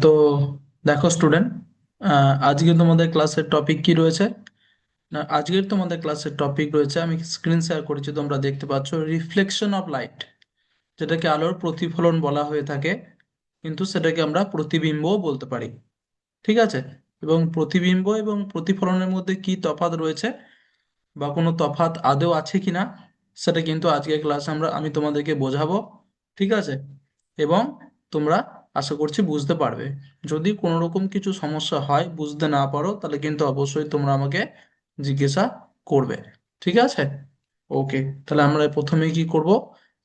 তো দেখো স্টুডেন্ট, আজকে তোমাদের ক্লাসের টপিক কি রয়েছে? না, আজকের তোমাদের ক্লাসের টপিক রয়েছে, আমি স্ক্রিন শেয়ার করেছি, তোমরা দেখতে পাচ্ছ, রিফ্লেকশন অফ লাইট, যেটাকে আলোর প্রতিফলন বলা হয়ে থাকে, কিন্তু সেটাকে আমরা প্রতিবিম্বও বলতে পারি। ঠিক আছে? এবং প্রতিবিম্ব এবং প্রতিফলনের মধ্যে কি তফাৎ রয়েছে বা কোনো তফাৎ আদৌ আছে কিনা, সেটা কিন্তু আজকের ক্লাসে আমি তোমাদেরকে বোঝাবো। ঠিক আছে? এবং তোমরা আশা করছি বুঝতে পারবে। যদি কোনো রকম কিছু সমস্যা হয়, বুঝতে না পারো, তাহলে কিন্তু অবশ্যই তোমরা আমাকে জিজ্ঞাসা করবে। ঠিক আছে? ওকে। তাহলে আমরা প্রথমে কি করব,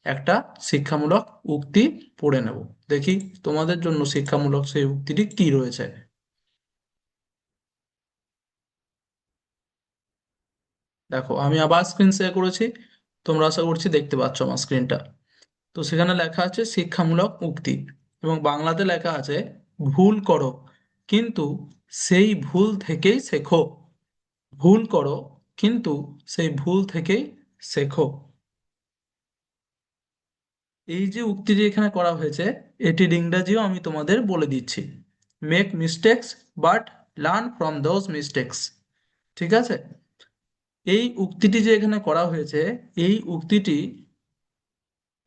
একটা শিক্ষামূলক উক্তি পড়ে নেব। দেখি তোমাদের জন্য শিক্ষামূলক সেই উক্তিটি কি রয়েছে। দেখো, আমি আবার স্ক্রিন শেয়ার করেছি, তোমরা আশা করছি দেখতে পাচ্ছ আমার স্ক্রিনটা। তো সেখানে লেখা আছে শিক্ষামূলক উক্তি, এবং বাংলাতে লেখা আছে, ভুল করো কিন্তু সেই ভুল থেকেই শেখো। ভুল করো কিন্তু সেই ভুল থেকেই শেখো। এই যে উক্তিটি এখানে করা হয়েছে, এটির ইংরাজিও আমি তোমাদের বলে দিচ্ছি। Make mistakes but learn from those mistakes. ঠিক আছে? এই উক্তিটি যে এখানে করা হয়েছে, এই উক্তিটি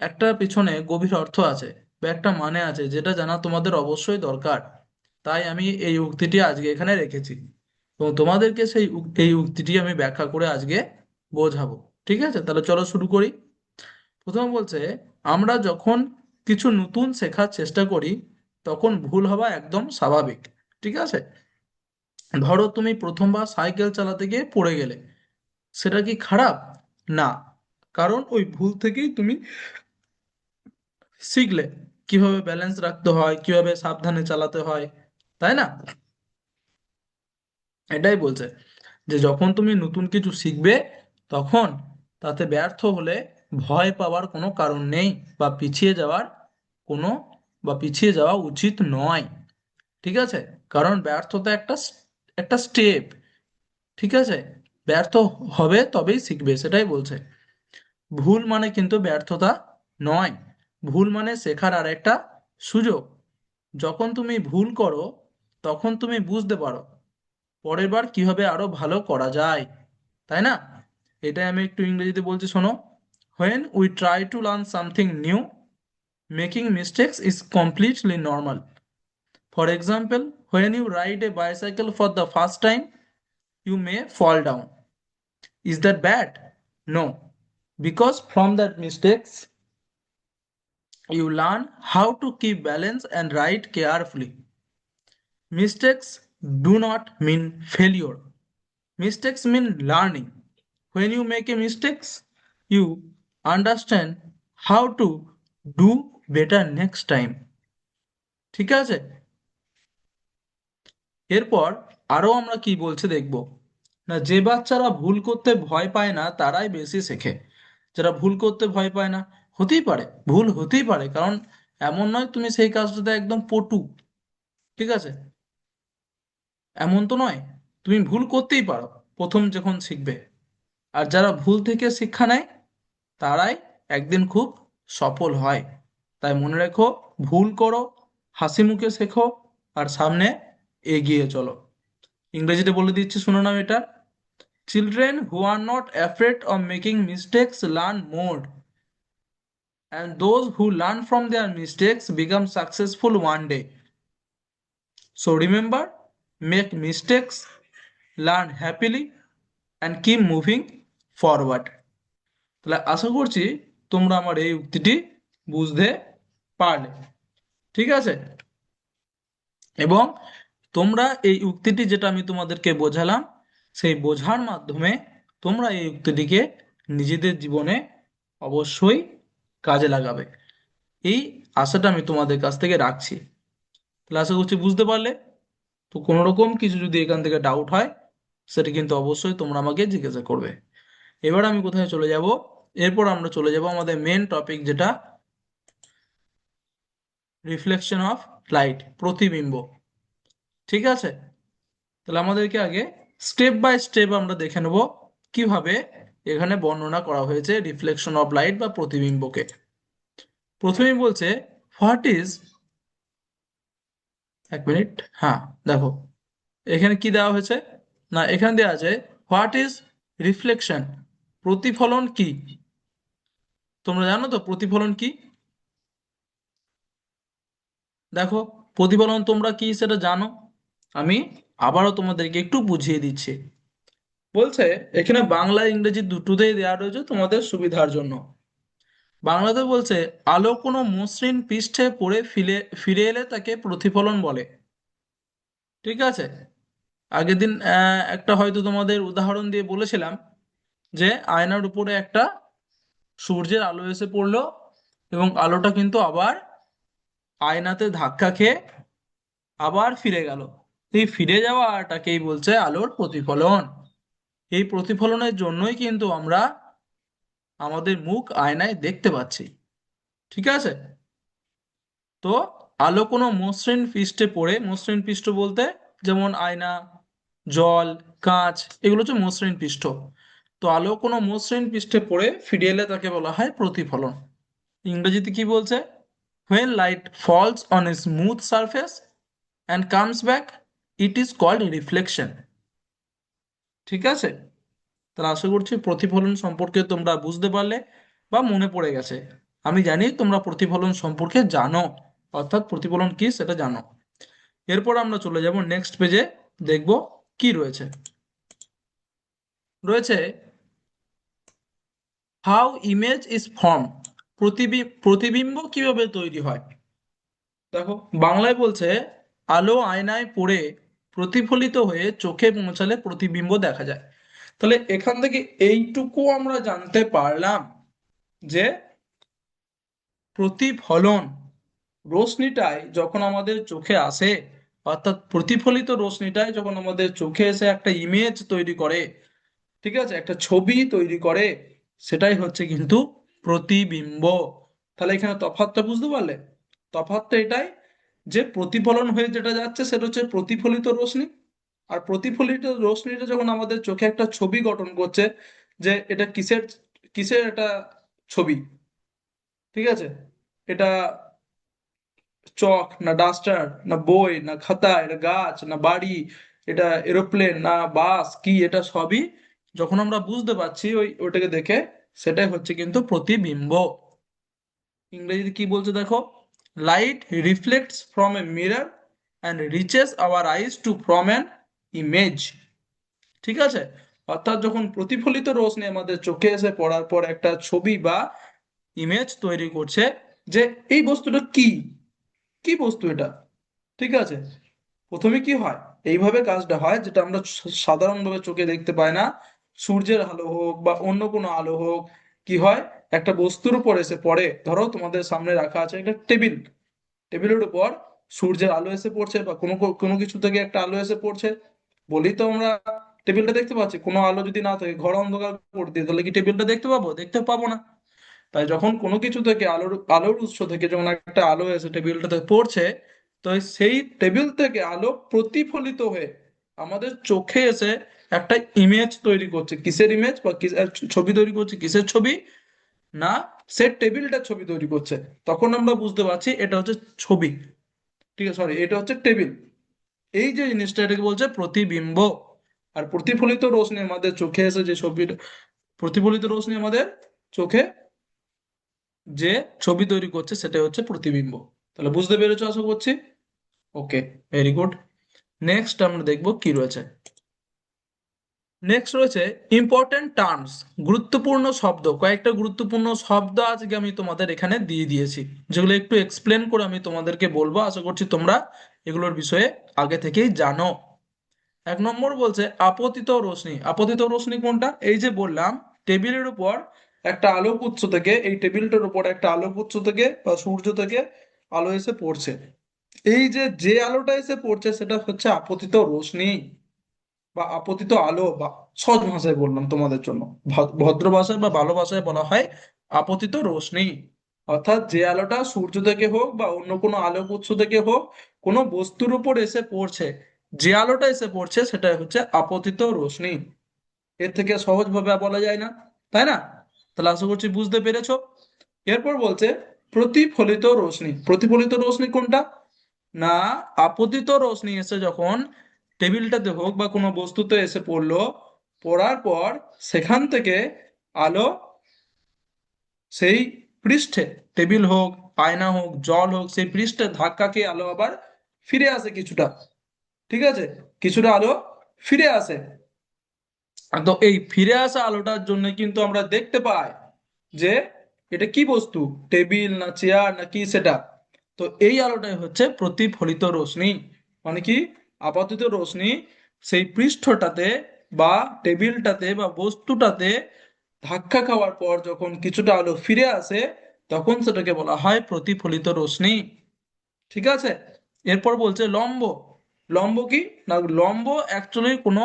একটা পিছনে গভীর অর্থ আছে বা একটা মানে আছে, যেটা জানা তোমাদের অবশ্যই দরকার। তাই আমি এই উক্তিটি আজকে এখানে রেখেছি, এবং তোমাদেরকে এই উক্তিটি আমি ব্যাখ্যা করে আজকে বোঝাবো। ঠিক আছে? তাহলে চলো শুরু করি। প্রথম বলছে, আমরা যখন কিছু নতুন শেখার চেষ্টা করি, তখন ভুল হওয়া একদম স্বাভাবিক। ঠিক আছে? ধরো তুমি প্রথমবার সাইকেল চালাতে গিয়ে পড়ে গেলে, সেটা কি খারাপ? না, কারণ ওই ভুল থেকেই তুমি শিখলে কিভাবে ব্যালেন্স রাখতে হয়, কিভাবে সাবধানে চালাতে হয়। তাই না? এটাই বলছে যে যখন তুমি নতুন কিছু শিখবে, তখন তাতে ব্যর্থ হলে ভয় পাওয়ার কোনো কারণ নেই, বা পিছিয়ে যাওয়ার কোনো বা পিছিয়ে যাওয়া উচিত নয়। ঠিক আছে? কারণ ব্যর্থতা একটা একটা স্টেপ। ঠিক আছে? ব্যর্থ হবে তবেই শিখবে, সেটাই বলছে। ভুল মানে কিন্তু ব্যর্থতা নয়, ভুল মানে শেখার আর একটা সুযোগ। যখন তুমি ভুল করো, তখন তুমি বুঝতে পারো পরের বার কিভাবে আরো ভালো করা যায়। তাই না? এটাই আমি একটু ইংরেজিতে বলছি, শোনো। When we try to learn something new, making mistakes is completely normal. For example, when you ride a bicycle for the first time, you may fall down. Is that bad? No, because from that mistakes you learn how to keep balance and ride carefully. Mistakes do not mean failure. Mistakes mean learning. When you make a mistakes, you understand how to do better next time. ঠিক আছে? এরপর আরো আমরা কি বলছে দেখব। না, যে বাচ্চারা ভুল করতে ভয় পায় না, তারাই বেশি শেখে। যারা ভুল করতে ভয় পায় না, হতেই পারে, ভুল হতেই পারে, কারণ এমন নয় তুমি সেই কাজটাতে একদম পটু। ঠিক আছে? এমন তো নয়, তুমি ভুল করতেই পারো প্রথম যখন শিখবে। আর যারা ভুল থেকে শিক্ষা নেয়, তারাই একদিন খুব সফল হয়। তাই মনে রেখো, ভুল করো, হাসি মুখে শেখো, আর সামনে এগিয়ে চলো। ইংরেজিতে বলে দিচ্ছি, শুনে নাও এটা। Children who are not afraid of making mistakes learn more, and those who learn from their mistakes become successful one day. So remember, make mistakes, learn happily, and keep moving forward. তাহলে আশা করছি তোমরা আমার এই উক্তিটি বুঝতে পারলে। ঠিক আছে? এবং তোমরা এই উক্তিটি যেটা আমি তোমাদেরকে বোঝালাম, সেই বোঝার মাধ্যমে তোমরা এই উক্তিটিকে নিজেদের জীবনে অবশ্যই কাজে লাগাবে, এই আশাটা আমি তোমাদের কাছ থেকে রাখছি। তাহলে আশা করছি বুঝতে পারলে। তো কোনো রকম কিছু যদি এখান থেকে ডাউট হয়, সেটা কিন্তু অবশ্যই তোমরা আমাকে জিজ্ঞাসা করবে। এবার আমি কোথায় চলে যাব? এরপর আমরা চলে যাব আমাদের মেন টপিক, যেটা রিফ্লেকশন অফ লাইট, প্রতিবিম্ব। ঠিক আছে? তাহলে আমাদেরকে আগে স্টেপ বাই স্টেপ আমরা দেখে নেব কিভাবে এখানে বর্ণনা করা হয়েছে রিফ্লেকশন অফ লাইট বা প্রতিবিম্বকে। প্রথমেই বলছে, হোয়াট ইজ এক মিনিট। হ্যাঁ, দেখো এখানে কি দেওয়া হয়েছে, না এখানে দেওয়া আছে হোয়াট ইজ রিফ্লেকশন, প্রতিফলন কি। তোমরা জানো তো প্রতিফলন কি? দেখো প্রতিফলন তোমরা কি সেটা জানো, আমি আবারও তোমাদেরকে একটু বুঝিয়ে দিচ্ছি। বলছে এখানে বাংলা ইংরেজি দুটোতেই দেওয়া রয়েছে তোমাদের সুবিধার জন্য। বাংলাতে বলছে আলো কোনো মসৃণ পৃষ্ঠে পড়ে ফিরে ফিরে এলে তাকে প্রতিফলন বলে। ঠিক আছে, আগের দিন একটা হয়তো তোমাদের উদাহরণ দিয়ে বলেছিলাম যে আয়নার উপরে একটা সূর্যের আলো এসে পড়লো এবং আলোটা কিন্তু আবার আয়নাতে ধাক্কা খেয়ে আবার ফিরে গেল। এই ফিরে যাওয়াটাকেই বলছে আলোর প্রতিফলন। এই প্রতিফলনের জন্যই কিন্তু আমরা আমাদের মুখ আয়নায় দেখতে পাচ্ছি। ঠিক আছে, তো আলো কোনো মসৃণ পৃষ্ঠে পড়ে, মসৃণ পৃষ্ঠ বলতে যেমন আয়না, জল, কাঁচ, এগুলো হচ্ছে মসৃণ পৃষ্ঠ। তো আলো কোনো মসৃণ পৃষ্ঠে পড়ে ফিরে এলে তাকে বলা হয় প্রতিফলন। ইংরেজিতে কি বলছে, when light falls on a smooth surface and comes back, it is called reflection। ঠিক আছে, তাহলে আশা করছি প্রতিফলন সম্পর্কে তোমরা বুঝতে পারলে বা মনে পড়ে গেছে। আমি জানি তোমরা প্রতিফলন সম্পর্কে জানো, অর্থাৎ প্রতিফলন কি সেটা জানো। এরপর আমরা চলে যাব নেক্সট পেজে, দেখব কি রয়েছে। রয়েছে হাউ ইমেজ ইজ ফর্ম, প্রতিবিম্ব কিভাবে তৈরি হয়। দেখো বাংলায় বলছে আলো আয়নায় পড়ে প্রতিফলিত হয়ে চোখে পৌঁছালে প্রতিবিম্ব দেখা যায়। তাহলে এখান থেকে এইটুকু আমরা জানতে পারলাম যে প্রতিফলন, রশ্মিটাই যখন আমাদের চোখে আসে, অর্থাৎ প্রতিফলিত রশ্মিটাই যখন আমাদের চোখে এসে একটা ইমেজ তৈরি করে, ঠিক আছে, একটা ছবি তৈরি করে, সেটাই হচ্ছে কিন্তু প্রতিবিম্ব। তাহলে এখানে তফাৎটা বুঝতে পারলে? তফাৎটা এটাই যে প্রতিফলন হয়ে যেটা যাচ্ছে সেটা হচ্ছে প্রতিফলিত রশ্মি, আর প্রতিফলিত রশ্মিটা যখন আমাদের চোখে একটা ছবি গঠন করছে যে এটা কিসের, কিসের এটা ছবি, ঠিক আছে, এটা চক না ডাস্টার না বই না খাতা, এটা গাছ না বাড়ি, এটা এরোপ্লেন না বাস, কি এটা সবই যখন আমরা বুঝতে পারছি ওইটাকে দেখে, সেটাই হচ্ছে কিন্তু প্রতিবিম্ব। ইংরেজিতে কি বলছে দেখো, light reflects from a mirror and reaches our eyes to form an image. ঠিক আছে, অর্থাৎ যখন প্রতিফলিত রশ্মি আমাদের চোখে এসে পড়ার পর একটা ছবি বা ইমেজ তৈরি করছে যে এই বস্তুটা কি, কি বস্তু এটা। ঠিক আছে, প্রথমে কি হয়, এইভাবে কাজটা হয় যেটা আমরা সাধারণভাবে চোখে দেখতে পাই না। সূর্যের আলো হোক বা অন্য কোনো আলো হোক, কি হয়, একটা বস্তুর উপর এসে পড়ে। ধরো তোমাদের সামনে রাখা আছে একটা টেবিল, টেবিলের উপর সূর্যের আলো এসে পড়ছে বা কোনো কোনো কিছু থেকে একটা আলো এসে পড়ছে, বলেই তো আমরা টেবিলটা দেখতে পাচ্ছি। কোনো আলো যদি না থাকে, ঘর অন্ধকার করে দিয়ে, তাহলে কি টেবিলটা দেখতে পাবো? দেখতে পাবো না। তাই যখন কোনো কিছু থেকে আলোর আলোর উৎস থেকে যখন একটা আলো এসে টেবিলটাতে পড়ছে, তো সেই টেবিল থেকে আলো প্রতিফলিত হয়ে আমাদের চোখে এসে একটা ইমেজ তৈরি করছে। কিসের ইমেজ বা ছবি তৈরি করছে, কিসের ছবি, না সে টেবিলটার ছবি তৈরি করছে। তখন আমরা বুঝতে পারছি এটা হচ্ছে ছবি, ঠিক আছে, সরি, এটা হচ্ছে টেবিল। এই যে জিনিসটা এটাকে বলছে প্রতিবিম্ব। আর প্রতিফলিত রশ্মি আমাদের চোখে এসে যে ছবিটা, প্রতিফলিত রশ্মি আমাদের চোখে যে ছবি তৈরি করছে সেটাই হচ্ছে প্রতিবিম্ব। তাহলে বুঝতে পেরেছো আশা করছি। ওকে, ভেরি গুড। নেক্সট আমরা দেখব কি রয়েছে। নেক্সট রয়েছে ইম্পর্টেন্ট টার্মস, গুরুত্বপূর্ণ শব্দ। কয়েকটা গুরুত্বপূর্ণ শব্দ আজকে আমি তোমাদের এখানে দিয়ে দিয়েছি, যেগুলো একটু এক্সপ্লেন করে আমি তোমাদেরকে বলবো। আশা করছি তোমরা এগুলোর বিষয়ে আগে থেকেই জানো। এক নম্বর বলছে আপতিত রশ্মি। আপতিত রশ্মি কোনটা? এই যে বললাম টেবিলের উপর একটা আলোক উৎস থেকে, এই টেবিলটার উপর একটা আলোক উৎস থেকে বা সূর্য থেকে আলো এসে পড়ছে। এই যে যে আলোটা এসে পড়ছে সেটা হচ্ছে আপতিত রশ্মি বা আপতিত আলো, বা সহজ ভাষায় বললাম তোমাদের জন্য, ভদ্র ভাষায় বা ভালো ভাষায় বলা হয় আপতিত রশ্মি। অর্থাৎ যে আলোটা সূর্য থেকে হোক বা অন্য কোনো আলোক উৎস থেকে হোক, কোনো বস্তুর উপর এসে পড়ছে, যে আলোটা এসে পড়ছে সেটা হচ্ছে আপতিত রশ্মি। এর থেকে সহজভাবে আর বলা যায় না, তাই না? তাহলে আশা করছি বুঝতে পেরেছো। এরপর বলছে প্রতিফলিত রশ্মি। প্রতিফলিত রশ্মি কোনটা? না আপতিত রশ্মি এসে যখন টেবিলটাতে হোক বা কোনো বস্তুতে এসে পড়লো, পড়ার পর সেখান থেকে আলো সেই পৃষ্ঠে, টেবিল হোক, আয়না হোক, জল হোক, সেই পৃষ্ঠে ধাক্কা খেয়ে আলো আবার ফিরে আসে কিছুটা। ঠিক আছে, কিছুটা আলো ফিরে আসে। তো এই ফিরে আসা আলোটার জন্য কিন্তু আমরা দেখতে পাই যে এটা কি বস্তু, টেবিল না চেয়ার না কি সেটা। তো এই আলোটাই হচ্ছে প্রতিফলিত রশ্মি। মানে কি, আপাতিত রশ্মি সেই পৃষ্ঠটাতে বা টেবিলটাতে বা বস্তুটাতে ধাক্কা খাওয়ার পর যখন কিছুটা আলো ফিরে আসে, তখন সেটাকে বলা হয় প্রতিফলিত রশ্মি। ঠিক আছে, এরপর বলছে লম্ব। লম্ব কি না, লম্ব অ্যাকচুয়ালি কোনো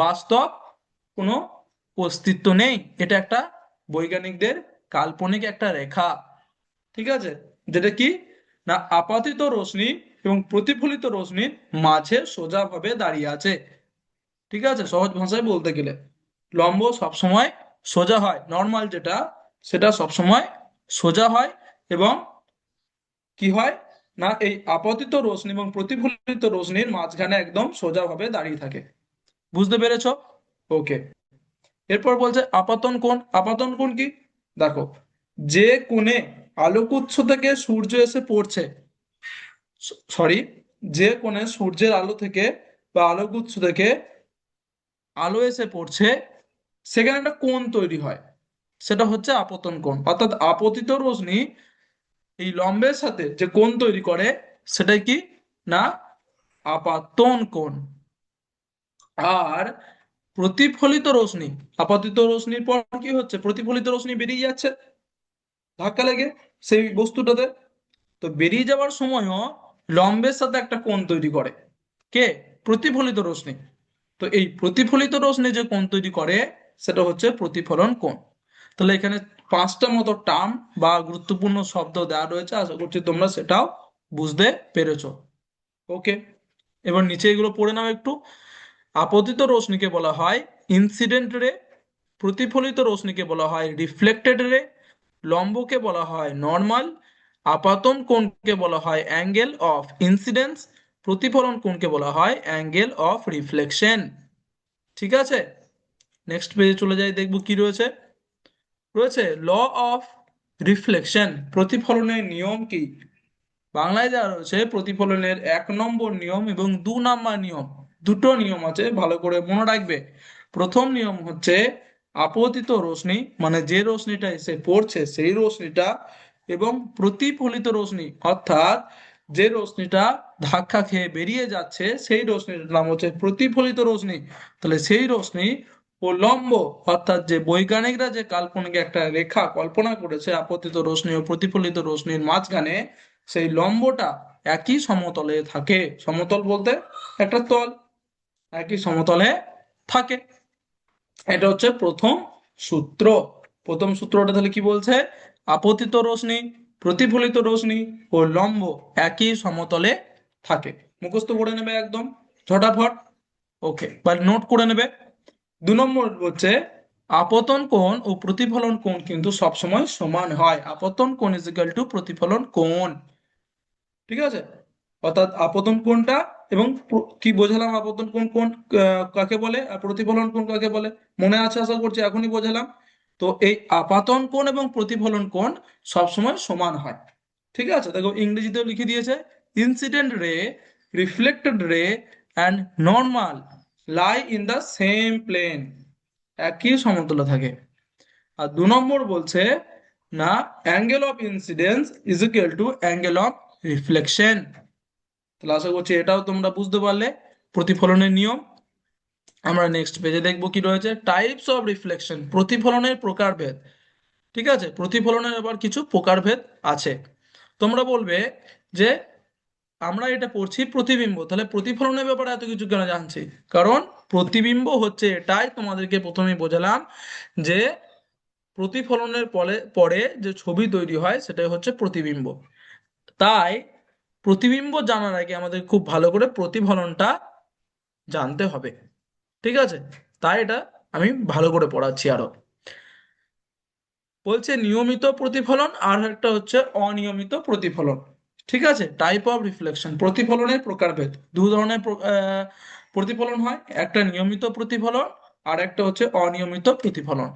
বাস্তব কোনো অস্তিত্ব নেই, এটা একটা বৈজ্ঞানিকদের কাল্পনিক একটা রেখা। ঠিক আছে, যেটা কি না আপাতিত রশ্মি এবং প্রতিফলিত রশ্মির মাঝে সোজাভাবে দাঁড়িয়ে আছে। ঠিক আছে, সহজ ভাষায় বলতে গেলে লম্ব সবসময় সোজা হয়, নর্মাল যেটা সেটা সবসময় সোজা হয়, এবং কি হয় না এই আপতিত রশ্মি এবং প্রতিফলিত রশ্মির মাঝখানে একদম সোজাভাবে দাঁড়িয়ে থাকে। বুঝতে পেরেছো? ওকে। এরপর বলছে আপাতন কোণ। আপাতন কোণ কি, দেখো, যে কোণে আলোকউৎস থেকে সূর্য এসে পড়ছে, সরি, যে কোণে সূর্যের আলো থেকে বা আলোকউৎস থেকে আলো এসে পড়ছে, সেখানে একটা কোণ তৈরি হয়, সেটা হচ্ছে আপতন কোণ। অর্থাৎ আপতিত রশ্মি এই লম্বের সাথে যে কোণ তৈরি করে, সেটাই কি না আপাতন কোণ। আর প্রতিফলিত রশ্মি, আপাতিত রশ্মির পর কি হচ্ছে, প্রতিফলিত রশ্মি বেরিয়ে যাচ্ছে ধাক্কা লেগে সেই বস্তুটাতে। তো বেরিয়ে যাওয়ার সময়ও লম্বের সাথে একটা কোণ তৈরি করে কে, প্রতিফলিত রশ্মি। তো এই প্রতিফলিত রশ্মি যে কোণ তৈরি করে, সেটা হচ্ছে প্রতিফলন কোণ। তাহলে এখানে পাঁচটা মতো টার্ম বা গুরুত্বপূর্ণ শব্দ দেওয়া রয়েছে, আশা করছি তোমরা সেটাও বুঝতে পেরেছো। ওকে, এবার নিচে এগুলো পড়ে নাও একটু। আপতিত রশ্মিকে বলা হয় ইনসিডেন্ট রে, প্রতিফলিত রশ্মিকে বলা হয় রিফ্লেক্টেড রে, লম্বকে বলা হয় নর্মাল, আপাতন কোণকে বলা হয় অ্যাঙ্গেল অফ ইনসিডেন্স, প্রতিফলন কোণকে বলা হয় অ্যাঙ্গেল অফ রিফ্লেকশন। ঠিক আছে, নেক্সট পেজে চলে যাই, দেখবো কি রয়েছে। রয়েছে ল অফ রিফ্লেকশন, প্রতিফলনের নিয়ম কি। বাংলায় যা রয়েছে প্রতিফলনের 1 নম্বর নিয়ম এবং 2 নম্বর নিয়ম, দুটো নিয়ম আছে, ভালো করে মনে রাখবে। প্রথম নিয়ম হচ্ছে আপতিত রশ্মি, মানে যে রশ্মিটা এসে পড়ছে সেই রশ্মিটা, এবং প্রতিফলিত রশ্মি অর্থাৎ যে রশ্মিটা ধাক্কা খেয়ে বেরিয়ে যাচ্ছে সেই রশ্মিটার নাম হচ্ছে প্রতিফলিত রশ্মি। তাহলে সেই রশ্মি ও লম্ব, অর্থাৎ যে বৈজ্ঞানিকরা যে কাল্পনিক একটা রেখা কল্পনা করেছে আপতিত রশ্মি ও প্রতিফলিত রশ্মির মাঝখানে, সেই লম্বটা একই সমতলে থাকে। সমতল বলতে একটা তল, একই সমতলে থাকে। এটা হচ্ছে প্রথম সূত্র। প্রথম সূত্রটা তাহলে কি বলছে, আপতিত রশ্মি, প্রতিফলিত রশ্মি ও লম্ব একই সমতলে থাকে। মুখস্থ করে নেবে একদম ঝটাফট। ওকে, বা নোট করে নেবে। 2 নম্বর হচ্ছে আপতন কোণ ও প্রতিফলন কোণ কিন্তু সবসময় সমান হয়। আপতন কোণ ইজ ইকুয়াল টু প্রতিফলন কোণ। ঠিক আছে, অর্থাৎ আপতন কোণটা এবং কি বোঝালাম, আপতন কোণ কোণ কাকে বলে আর প্রতিফলন কোণ কাকে বলে, মনে আছে আশা করছি, এখনই বোঝালাম। তো এই আপাতন কোণ এবং প্রতিফলন কোণ সবসময় সমান হয়। ঠিক আছে, দেখো ইংরেজিতেও লিখে দিয়েছে, incident ray, reflected ray and normal lie in the same plane, একই সমতলে থাকে। আর 2 নম্বর বলছে না angle of incidence is equal to angle of reflection. তাহলে আশা করছি এটাও তোমরা বুঝতে পারলে প্রতিফলনের নিয়ম। আমরা নেক্সট পেজে দেখবো কি রয়েছে, টাইপস অফ রিফ্লেকশন, প্রতিফলনের প্রকারভেদ। ঠিক আছে, প্রতিফলনের আবার কিছু প্রকারভেদ আছে। তোমরা বলবে যে আমরা এটা পড়ছি প্রতিবিম্ব, তাহলে প্রতিফলনের ব্যাপারে এত কিছু কেন জানছি? কারণ প্রতিবিম্ব হচ্ছে এটাই, তোমাদেরকে প্রথমে বোঝালাম যে প্রতিফলনের পরে পরে যে ছবি তৈরি হয় সেটাই হচ্ছে প্রতিবিম্ব। তাই প্রতিবিম্ব জানার আগে আমাদের খুব ভালো করে প্রতিফলনটা জানতে হবে। ঠিক আছে, তাই এটা আমি ভালো করে পড়াচ্ছি আরো। বলছে নিয়মিত প্রতিফলন আর একটা হচ্ছে অনিয়মিত প্রতিফলন। ঠিক আছে, টাইপ অফ রিফ্লেকশন, প্রতিফলনের প্রকারভেদ। দু ধরনের প্রতিফলন হয়, একটা নিয়মিত প্রতিফলন আর একটা হচ্ছে অনিয়মিত প্রতিফলন।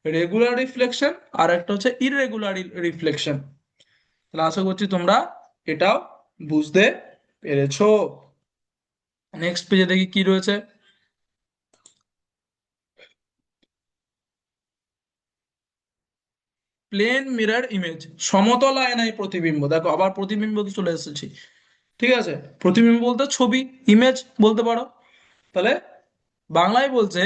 রেগুলার রিফ্লেকশন আর একটা হচ্ছে ইররেগুলার রিফ্লেকশন। তাহলে আশা করছি তোমরা এটাও বুঝতে পেরেছো। নেক্সট পেজে দেখি কি রয়েছে। প্লেন মিরর ইমেজ, সমতল আয়নায় প্রতিবিম্ব। দেখো আবার প্রতিবিম্বতে চলে এসেছি। ঠিক আছে, প্রতিবিম্ব বলতে ছবি, ইমেজ বলতে পারো। তাহলে বাংলায় বলছে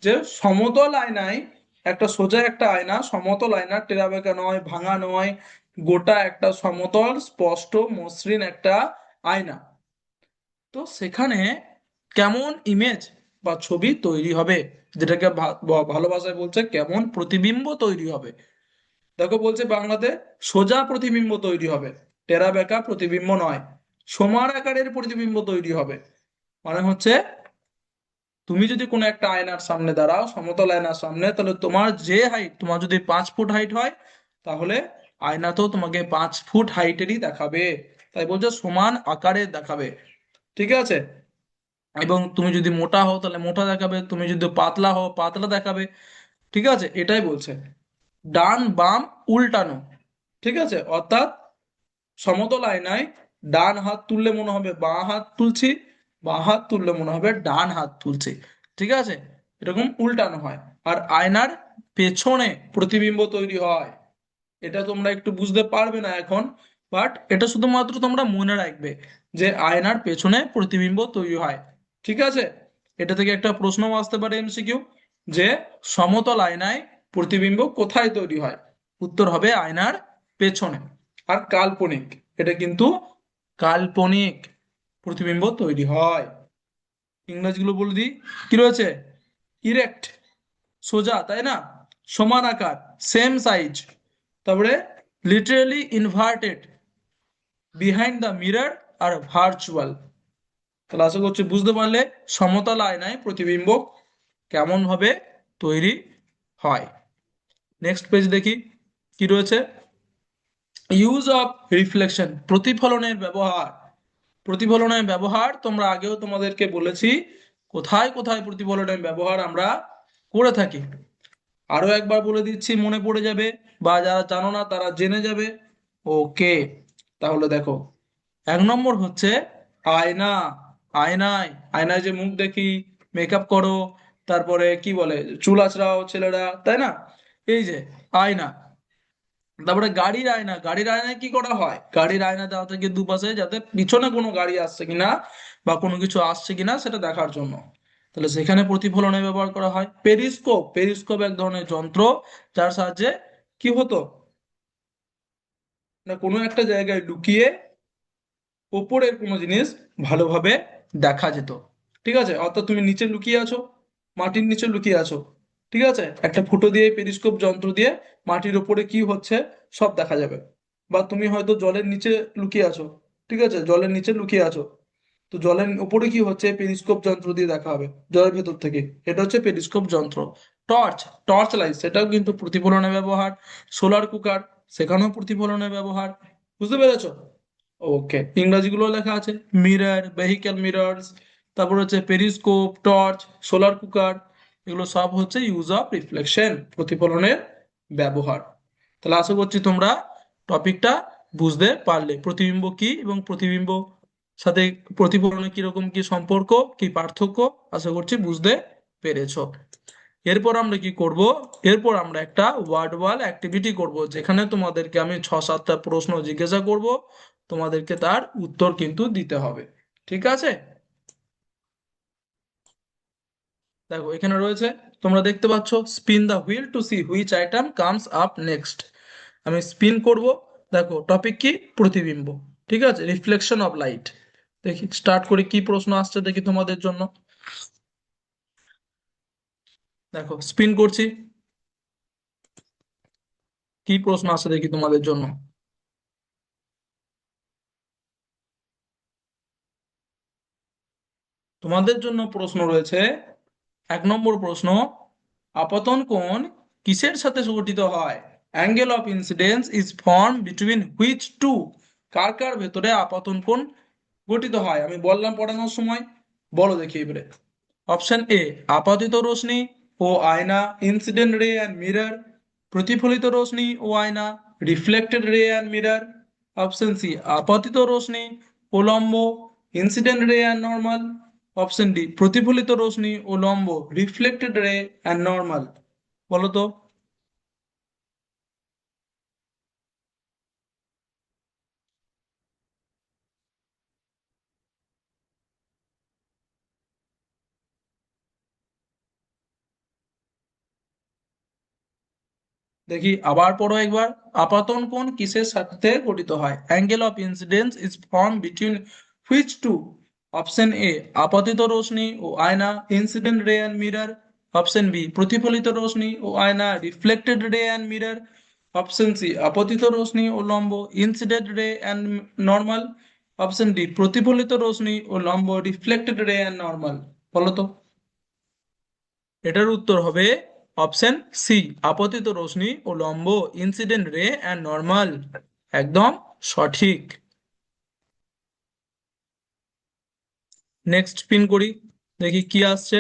যে সমতল আয়নায়, একটা সোজা একটা আয়না, সমতল আয়না, টেরা বেঁকা নয়, ভাঙা নয়, গোটা একটা সমতল স্পষ্ট মসৃণ একটা আয়না। তো সেখানে কেমন ইমেজ বা ছবি তৈরি হবে, যেটাকে ভালো ভাষায় বলছে কেমন প্রতিবিম্ব তৈরি হবে। দেখো বলছে বাংলাতে সোজা প্রতিবিম্ব তৈরি হবে, টেরা বেঁকা প্রতিবিম্ব নয়, সমান আকারের প্রতিবিম্ব তৈরি হবে। মানে হচ্ছে তুমি যদি কোনো একটা আয়নার সামনে দাঁড়াও, সমতল আয়নার সামনে, তাহলে তোমার যে হাইট, তোমার যদি 5 ফুট হাইট হয়, তাহলে আয়নাতেও তোমাকে 5 ফুট হাইটেরই দেখাবে। তাই বলছে সমান আকারের দেখাবে। ঠিক আছে, এবং তুমি যদি মোটা হও তাহলে মোটা দেখাবে, তুমি যদি পাতলা হও পাতলা দেখাবে। ঠিক আছে, এটাই বলছে। ডান বাম উল্টানো। ঠিক আছে, অর্থাৎ সমতল আয়নায় ডান হাত তুললে মনে হবে বাঁ হাত তুলছি, বাঁ হাত তুললে মনে হবে ডান হাত তুলছি। ঠিক আছে, এরকম উল্টানো হয়। আর আয়নার পেছনে প্রতিবিম্ব তৈরি হয়। এটা তোমরা একটু বুঝতে পারবে না এখন, বাট এটা শুধুমাত্র তোমরা মনে রাখবে যে আয়নার পেছনে প্রতিবিম্ব তৈরি হয়। ঠিক আছে, এটা থেকে একটা প্রশ্ন আসতে পারে এমসিকিউ, যে সমতল আয়নায় প্রতিবিম্ব কোথায় তৈরি হয়। উত্তর হবে আয়নার পেছনে। আর কাল্পনিক, এটা কিন্তু কাল্পনিক প্রতিবিম্ব তৈরি হয়। ইংরেজিগুলো বলে দিই কি রয়েছে। ইরেক্ট, সোজা তাই না, সমান আকার, সেম সাইজ। তারপরে literally inverted, behind the mirror, আর ভার্চুয়াল। তাহলে আশা করছি বুঝতে পারলে সমতল আয়নায় প্রতিবিম্ব কেমন ভাবে তৈরি হয়। নেক্সট পেজ দেখি কি রয়েছে। ইউজ অফ রিফ্লেকশন, প্রতিফলনের ব্যবহার। প্রতিফলনের ব্যবহার তোমরা আগেও তোমাদেরকে বলেছি কোথায় কোথায় প্রতিফলনের ব্যবহার আমরা করে থাকি। আরো একবার বলে দিচ্ছি, মনে পড়ে যাবে, বা যারা জানো না তারা জেনে যাবে। ওকে, তাহলে দেখো, 1 নম্বর হচ্ছে আয়না। আয়নায়, আয়নায় যে মুখ দেখি, মেকআপ করো, তারপরে কি বলে চুল আঁচড়াও ছেলেরা, তাই না, এই যে আয়না। তারপরে গাড়ির আয়না, গাড়ির আয়নায় কি করা হয়, গাড়ির আয়না দেওয়া থাকে দুপাশে, যাতে পিছনে কোনো গাড়ি আসছে কিনা বা কোনো কিছু আসছে কিনা সেটা দেখার জন্য। তাহলে সেখানে প্রতিফলনে ব্যবহার করা হয়। পেরিস্কোপ, পেরিস্কোপ এক ধরনের যন্ত্র, যার সাহায্যে কি হতো না, কোনো একটা জায়গায় লুকিয়ে ওপরের কোনো জিনিস ভালোভাবে দেখা যেত। ঠিক আছে, অর্থাৎ তুমি নিচে লুকিয়ে আছো, মাটির নিচে লুকিয়ে আছো, ঠিক আছে, একটা ফুটো দিয়ে পেরিস্কোপ যন্ত্র দিয়ে মাটির ওপরে কি হচ্ছে সব দেখা যাবে। বা তুমি হয়তো জলের নিচে লুকিয়ে আছো, ঠিক আছে, জলের নিচে লুকিয়ে আছো, তো জলের উপরে কি হচ্ছে পেরিস্কোপ যন্ত্র দিয়ে দেখা হবে জলের ভেতর থেকে। এটা হচ্ছে পেরিস্কোপ যন্ত্র। টর্চ, টর্চ লাইট, সেটাও কিন্তু প্রতিফলনের ব্যবহার। সোলার কুকার, সেখানেও প্রতিফলনের ব্যবহার। বুঝতে পেরেছো? ওকে, ইংরাজিগুলো লেখা আছে, মিরর, ভেহিক্যাল মিরর্স, তারপর হচ্ছে পেরিস্কোপ, টর্চ, সোলার কুকার, এগুলো সব হচ্ছে ইউজ অফ রিফ্লেকশন, প্রতিফলনের ব্যবহার। তাহলে আশা করছি তোমরা টপিকটা বুঝতে পারলে, প্রতিবিম্ব কি এবং প্রতিবিম্ব সাথে প্রতিফলনের কিরকম কি সম্পর্ক, কি পার্থক্য, আশা করছি বুঝতে পেরেছো। এরপর আমরা কি করব, এরপর আমরা একটা ওয়ার্ড ওয়াল অ্যাক্টিভিটি করব, যেখানে তোমাদেরকে আমি 6-7টা প্রশ্ন জিজ্ঞাসা করব, তোমাদেরকে তার উত্তর কিন্তু দিতে হবে। ঠিক আছে, দেখো এখানে রয়েছে, তোমরা দেখতে পাচ্ছ, spin the wheel to see which item comes up next. আমি স্পিন করব। দেখো টপিক কি, প্রতিবিম্ব। ঠিক আছে, রিফ্লেকশন অফ লাইট। দেখি স্টার্ট করি, কি প্রশ্ন আসছে দেখি তোমাদের জন্য। দেখো স্পিন করছি, কি প্রশ্ন আসছে দেখি তোমাদের জন্য। তোমাদের জন্য প্রশ্ন রয়েছে, 1 নম্বর প্রশ্ন, আপতন কোণ কিসের সাথে গঠিত হয়? Angle of incidence is form between which two কার কার ভেতরে আপাতন কোণ গঠিত হয়? আমি বললাম পড়ানোর সময়, বলো দেখি এবারে। অপশন এ, আপাতিত রশ্মি ও আয়না, ইনসিডেন্ট রে অ্যান্ড মিরর। প্রতিফলিত রশ্মি ও আয়না, reflected ray and mirror. Option C, আপাতিত রশ্মি ও লম্ব, ইনসিডেন্ট রে অ্যান্ড নর্মাল। অপশন ডি, প্রতিফলিত রশ্মি ও লম্ব, রিফ্লেক্টেড রে অ্যান্ড নর্মাল। বলো তো। দেখি আবার পড়ো একবার। আপাতন কোণ কিসের সাথে গঠিত হয়? Angle of incidence is form between which two? Option A, আপাতিত রশ্মি ও আয়না, ইনসিডেন্ট রে অ্যান্ড মিরর। অপশন বি, প্রতিফলিত রশ্মি ও আয়না, reflected ray and mirror. Option C, আপতিত রশ্মি ও লম্ব, ইনসিডেন্ট রে অ্যান্ড নর্মাল। অপশন ডি, প্রতিফলিত রশ্মি ও লম্ব, রিফ্লেক্টেড রে অ্যান্ড নর্মাল। বলো তো। এটার উত্তর হবে অপশন সি, আপতিত রশ্মি ও লম্ব, ইনসিডেন্ট রে অ্যান্ড নর্মাল। একদম সঠিক। নেক্সট পিন করি, দেখি কি আসছে।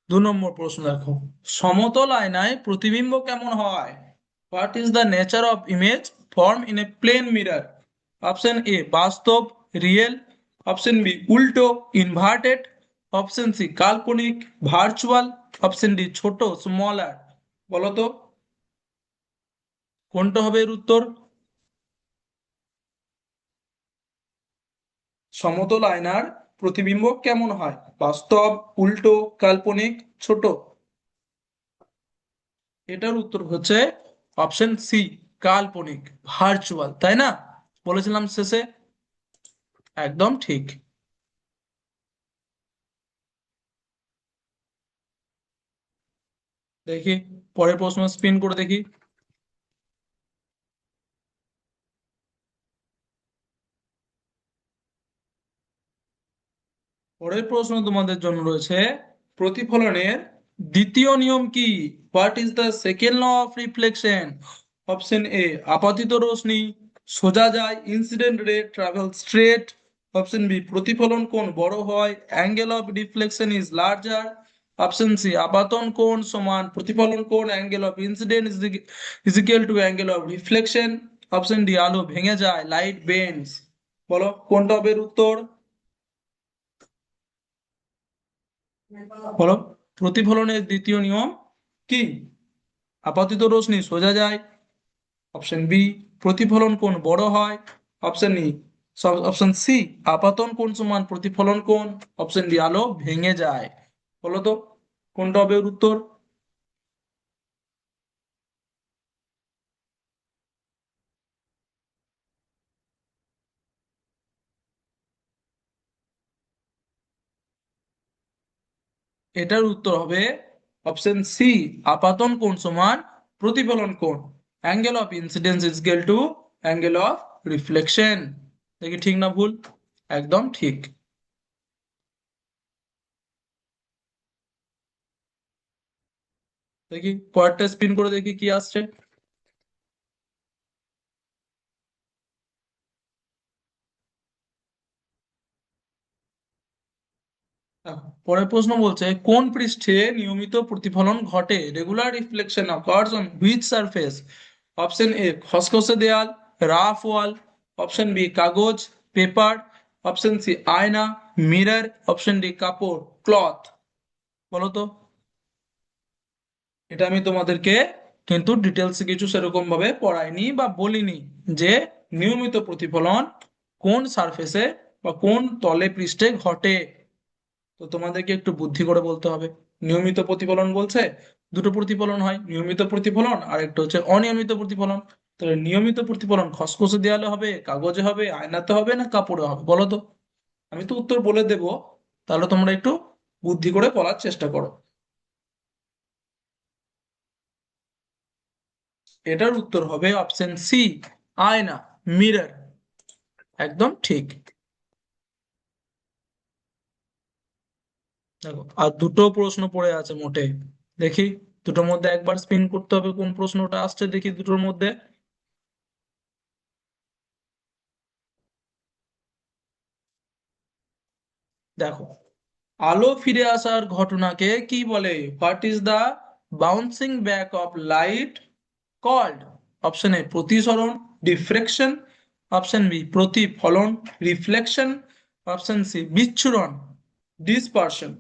2 নম্বর প্রশ্ন দেখো, সমতল আয়নায় প্রতিবিম্ব কেমন হয়? What is the nature of image form in a plane mirror? Option A, বাস্তব, রিয়েল। অপশন বি, উল্টো, ইনভার্টেড। অপশন সি, কাল্পনিক, ভার্চুয়াল। অপশন ডি, ছোট, স্মলার। বলো তো কোনটা হবে এর উত্তর। সমতল আয়নার প্রতিবিম্ব কেমন হয়? বাস্তব, উল্টো, কাল্পনিক, ছোট। এটার উত্তর হচ্ছে অপশন সি, কাল্পনিক, ভার্চুয়াল, তাই না? বলেছিলাম শেষে। একদম ঠিক। দেখি পরের প্রশ্ন স্পিন করে দেখি। পরের প্রশ্ন তোমাদের জন্য রয়েছে, প্রতিফলনের দ্বিতীয় নিয়ম কি? What is the second law of reflection? Option A, আপাতিত রশ্মি সোজা যায়, ইনসিডেন্ট রে ট্রাভেল স্ট্রেট। অপশন বি, প্রতিফলন কোণ বড় হয়, angle of reflection is larger. Option C, আপাতন কোণ সমান প্রতিফলন কোণ, angle of incidence is equal to angle of reflection. Option D, আলো ভেঙে যায়, লাইট বেন্ডস। বলো কোনটা হবে এর উত্তর। বলো, প্রতিফলনের দ্বিতীয় নিয়ম কি? আপাতিত রশ্মি সোজা যায়। অপশন বি, প্রতিফলন কোণ বড় হয়। অপশন ই, অপশন সি, আপাতন কোণ সমান প্রতিফলন কোণ। অপশন ডি, আলো ভেঙে যায়। বলো তো কোনটা হবে এর উত্তর। এটার উত্তর হবে অপশন সি, আপাতন কোণ সমান প্রতিফলন কোণ, angle of incidence is equal to angle of reflection. দেখি ঠিক না ভুল? একদম ঠিক। দেখি পরেরটা স্পিন করে দেখি কি আসছে। পরের প্রশ্ন বলছে, কোন পৃষ্ঠে নিয়মিত প্রতিফলন ঘটে? Regular reflection occurs on which surface? Option A, খসখসে দেয়াল, রাফ ওয়াল। অপশন বি, কাগজ, পেপার। অপশন সি, আয়না, মিরর। অপশন ডি, কাপড়, ক্লথ। বলো তো। এটা আমি তোমাদেরকে কিন্তু ডিটেলসে কিছু সেরকম ভাবে পড়াইনি বা বলিনি যে নিয়মিত প্রতিফলন কোন সারফেসে বা কোন তলে পৃষ্ঠে ঘটে। তো তোমাদেরকে একটু বুদ্ধি করে বলতে হবে। নিয়মিত প্রতিফলন বলছে দুটো প্রতিফলন হয়, নিয়মিত প্রতিফলন আর একটা হচ্ছে অনিয়মিত প্রতিফলন। তাহলে নিয়মিত প্রতিফলন খসখসে দেয়ালে হবে, কাগজে হবে, আয়নাতে হবে, না কাপড়ে হবে? বলো তো। আমি তো উত্তর বলে দেব, তাহলে তোমরা একটু বুদ্ধি করে বলার চেষ্টা করো। এটার উত্তর হবে অপশন সি, আয়না, মিরর। একদম ঠিক। দেখো আর দুটো প্রশ্ন পড়ে আছে মোটে, দেখি দুটোর মধ্যে একবার স্পিন করতে হবে, কোন প্রশ্নটা আসছে দেখি দুটোর মধ্যে। দেখো, আলো ফিরে আসার ঘটনাকে কি বলে? What is the bouncing back of light called? Option A প্রতিসরণ, ডিফ্রেকশন। অপশন বি প্রতিফলন, রিফ্লেকশন। অপশন সি বিচ্ছুরণ, ডিসপারশন।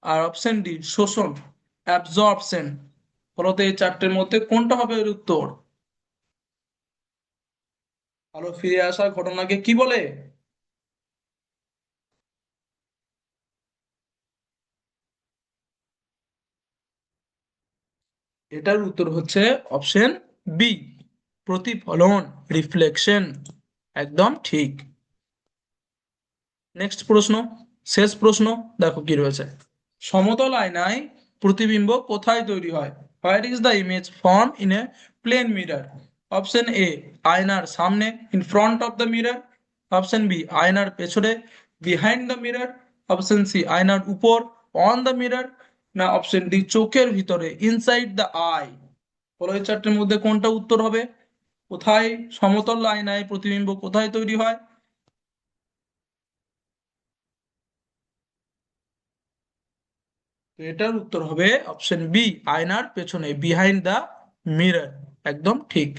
আর অপশন ডি শোষণ, অ্যাবজর্পশন। বলতো এই চারটের মধ্যে কোনটা হবে এর উত্তর? আলো ফিরে আসার ঘটনাকে কি বলে? এটার উত্তর হচ্ছে অপশন বি, প্রতিফলন, রিফ্লেকশন। একদম ঠিক। নেক্সট প্রশ্ন, শেষ প্রশ্ন। দেখো কি রয়েছে। সমতল আয়নায় প্রতিবিম্ব কোথায় তৈরি হয়? Where is the image form in a plane mirror? Option A আয়নার সামনে, in front of the mirror. Option B আয়নার পেছনে, behind the mirror. Option C আয়নার উপর, অন দ্য মিরর। না অপশন ডি চোখের ভিতরে, ইনসাইড দ্য আই। বলো এই চারটের মধ্যে কোনটা উত্তর হবে? কোথায় সমতল আয়নায় প্রতিবিম্ব কোথায় তৈরি হয়? তো এটার উত্তর হবে অপশন বি, আয়নার পেছনে, বিহাইন্ড দা মিরর। একদম ঠিক।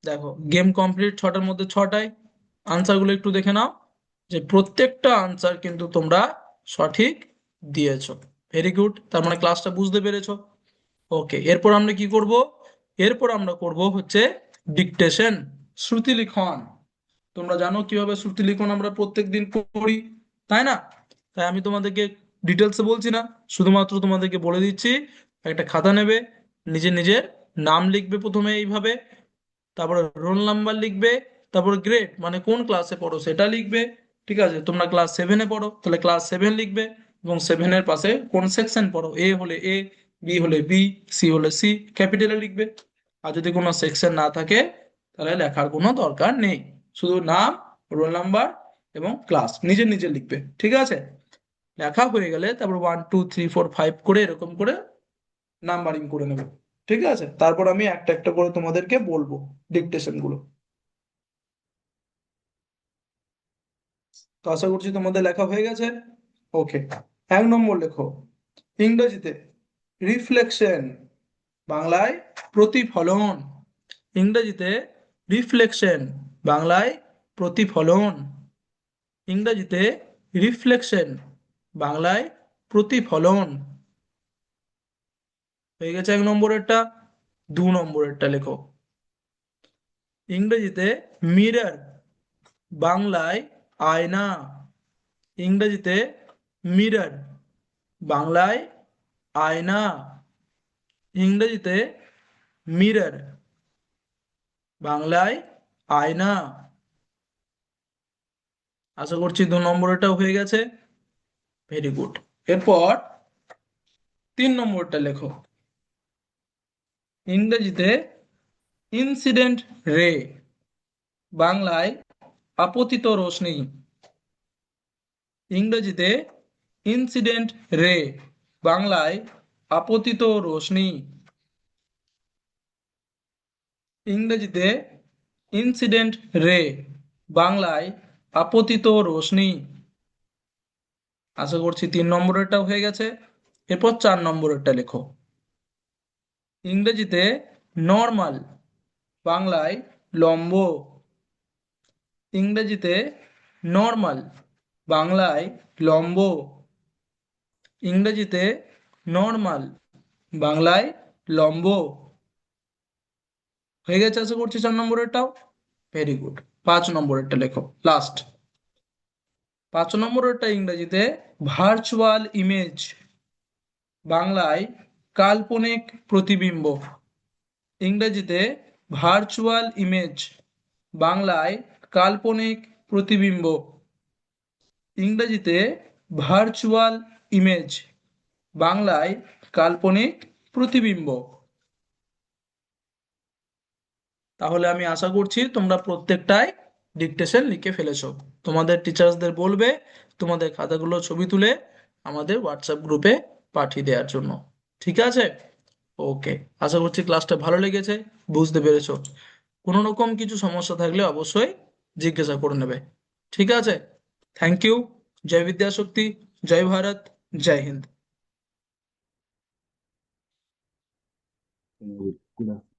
দেখো গেম কমপ্লিট, ছটার মধ্যে ছটায়। আনসারগুলো একটু দেখে নাও, যে প্রত্যেকটা আনসার কিন্তু তোমরা সঠিক দিয়েছো। ভেরি গুড, তার মানে ক্লাসটা বুঝতে পেরেছো। ওকে, এরপর আমরা কি করব? এরপর আমরা করব হচ্ছে ডিকটেশন, শ্রুতি লিখন। তোমরা জানো কিভাবে শ্রুতি লিখন আমরা প্রত্যেক দিন পড়ি, তাই না? তাই আমি তোমাদেরকে ডিটেলসে বলছি না, শুধুমাত্র তোমাদেরকে বলে দিচ্ছি। একটা খাতা নেবে, নিজের নিজের নাম লিখবে প্রথমে এইভাবে, তারপরে রোল নাম্বার লিখবে, তারপরে গ্রেড মানে কোন ক্লাসে পড়ো সেটা লিখবে। ঠিক আছে, তোমরা ক্লাস 7-এ পড়ো তাহলে ক্লাস 7 লিখবে, এবং 7-এর পাশে কোন সেকশন পড়ো, এ হলে এ, বি হলে বি, সি হলে সি, ক্যাপিটালে লিখবে। আর যদি কোনো সেকশন না থাকে তাহলে লেখার কোনো দরকার নেই, শুধু নাম, রোল নাম্বার এবং ক্লাস নিজে নিজে লিখবে। ঠিক আছে, লেখা হয়ে গেলে তারপর 1 2 3 4 5 করে এরকম করে নাম্বারিং করে নেবে। ঠিক আছে, তারপর আমি একটা একটা করে তোমাদেরকে বলবো ডিকটেশন গুলো। তো আশা করছি তোমাদের লেখা হয়ে গেছে। ওকে, 1 নম্বর লেখো, ইংরেজিতে রিফ্লেকশন, বাংলায় প্রতিফলন। ইংরেজিতে রিফ্লেকশন, বাংলায় প্রতিফলন। ইংরেজিতে রিফ্লেকশন, বাংলায় প্রতিফলন। হয়ে গেছে 1 নম্বরেরটা। 2 নম্বরেরটা লেখো, ইংরেজিতে মিরর, বাংলায় আয়না। ইংরেজিতে মিরর, বাংলায় আয়না। ইংরেজিতে মিরর, বাংলায় আয়না। আশা করছি 2 নম্বরটাও হয়ে গেছে। Very good. এরপর 3 নম্বরটা লেখো, ইংরেজিতে ইনসিডেন্ট রে, বাংলায় আপতিত রশ্মি। ইংরেজিতে ইনসিডেন্ট রে, বাংলায় আপতিত রশ্মি। ইংরেজিতে ইনসিডেন্ট রে, বাংলায় আপতিত রশ্মি। আশা করছি 3 নম্বরেরটাও হয়ে গেছে। এরপর 4 নম্বরেরটা লেখো, ইংরেজিতে নর্মাল, বাংলায় লম্ব। ইংরেজিতে নর্মাল, বাংলায় লম্ব। ইংরেজিতে নর্মাল, বাংলায় লম্ব। হয়ে গেছে আশা করছি 4 নম্বরেরটাও। Very good. 5 নম্বরেরটা লেখো, লাস্ট। 5 নম্বরেরটা ইংরেজিতে ভার্চুয়াল ইমেজ, বাংলায় কাল্পনিক প্রতিবিম্ব। ইংরেজিতে ভার্চুয়াল ইমেজ, বাংলায় কাল্পনিক প্রতিবিম্ব। ইংরেজিতে ভার্চুয়াল ইমেজ, বাংলায় কাল্পনিক প্রতিবিম্ব। তাহলে আমি আশা করছি তোমরা প্রত্যেকটাই ডিকটেশন লিখে ফেলেছো। তোমাদের টিচার্সদের বলবে তোমাদের খাতাগুলো ছবি তুলে আমাদের হোয়াটসঅ্যাপ গ্রুপে পাঠিয়ে দেওয়ার জন্য। ঠিক আছে? ওকে। আশা করছি ক্লাসটা ভালো লেগেছে, বুঝতে পেরেছো। কোনো রকম কিছু সমস্যা থাকলে অবশ্যই জিজ্ঞাসা করে নেবে। ঠিক আছে? Thank you. জয় বিদ্যাশক্তি, জয় ভারত, জয় হিন্দ। Good.